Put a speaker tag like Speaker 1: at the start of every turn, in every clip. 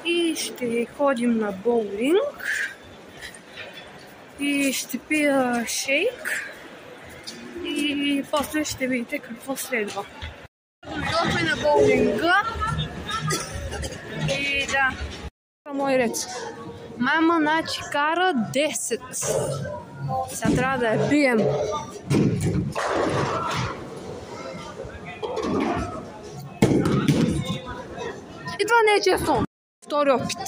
Speaker 1: И ще ходим на боулинг. И ще пия шейк. И после ще видите какво следва. Дойдохме на боулинга. И да. Мой ред. Мама, значи кара 10. Сега трябва да я пием. И това не е честно. Втори опит.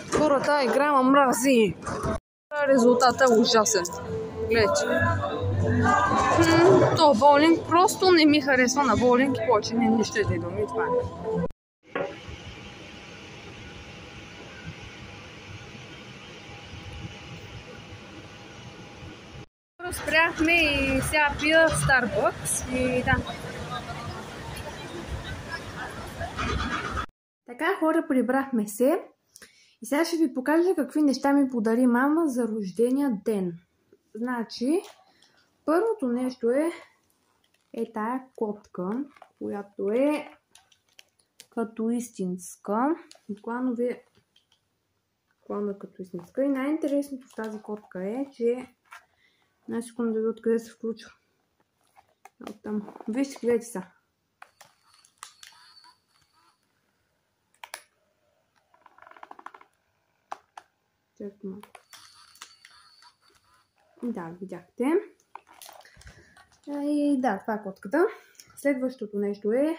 Speaker 1: Втората игра ма мрази. Резултатът е ужасен. Гледайте. То боулинг просто не ми харесва на боулинг и повече не ще да идвам и това е. Спряхме и сега пия Starbucks и да. Така, хора, прибрахме се и сега ще ви покажа какви неща ми подари мама за рождения ден. Значи, първото нещо е тая котка, която е като истинска. Буквално като истинска. И най-интересното в тази котка е, че една секунда да видя откъде се включва. Оттам. Вижте, гледайте са. Да, видяхте. И да, това е котката. Следващото нещо е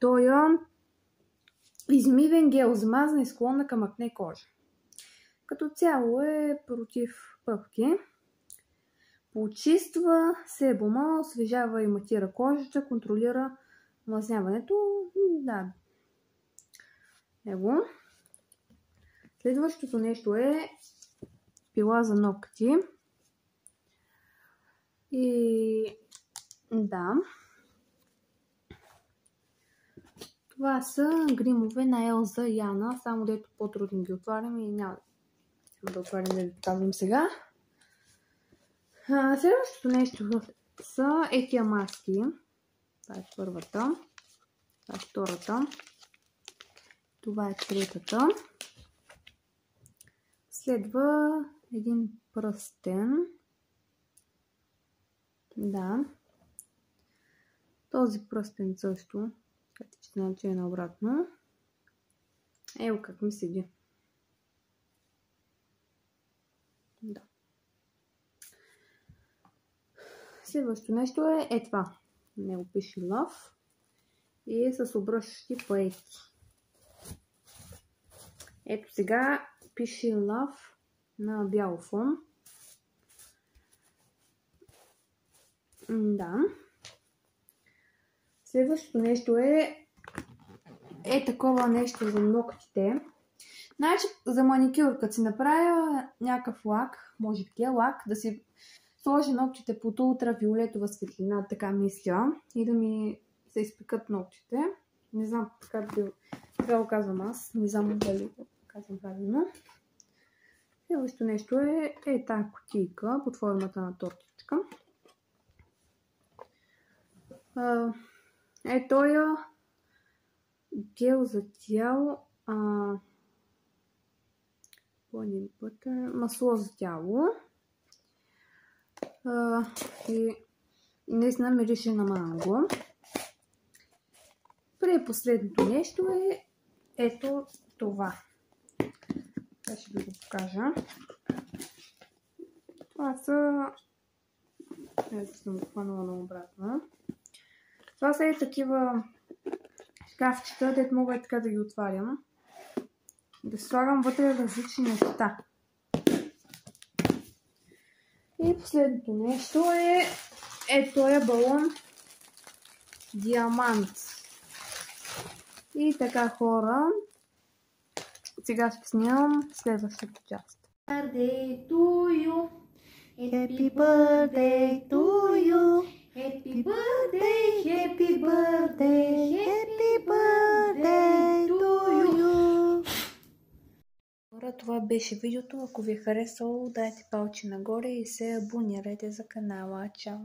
Speaker 1: този измивен гел за мазна и склонна към акне кожа. Като цяло е против пъпки. Почиства себума, освежава и матира кожата, контролира млъсняването. Да. Его. Следващото нещо е пила за ногти. И да. Това са гримове на Елза и Яна, само дето по-трудно ги отварям и няма да отварям да ви показвам сега. Следващото нещо са тия маски. Това е първата. Това е втората. Това е третата. Следва един пръстен. Да. Този пръстен също. Значи е наобратно. Ево как ми седи. Да. Следващото нещо е това. Него пише Love. И е с обръщащи паети. Ето сега пише Love на бял фон. Да. Следващото нещо е такова нещо за ногтите. Значи за маникюр, като си направя някакъв лак, може би лак, да си сложи ногтите под ултравиолетова светлина, така мисля, и да ми се изпекат ногтите. Не знам как да го казвам аз, не знам дали го казвам правилно. Следващото нещо е тая кутийка под формата на тортичка. Той гел за тяло, масло за тяло. И наистина мирише на манго. Последното нещо е ето това. Сега ще ви го покажа. Това са... Ето съм го хванала наобратно. Това са такива шкафчета, дето мога така да ги отварям. Да слагам вътре различни неща. И последното нещо е този балон диамант. И така, хора, сега ще снимам следващата част. Happy birthday to you. Happy birthday to you. Happy birthday, happy birthday, happy birthday to you. Хора, това беше видеото. Ако ви е харесало, дайте палче нагоре и се абонирайте за канала. Чао!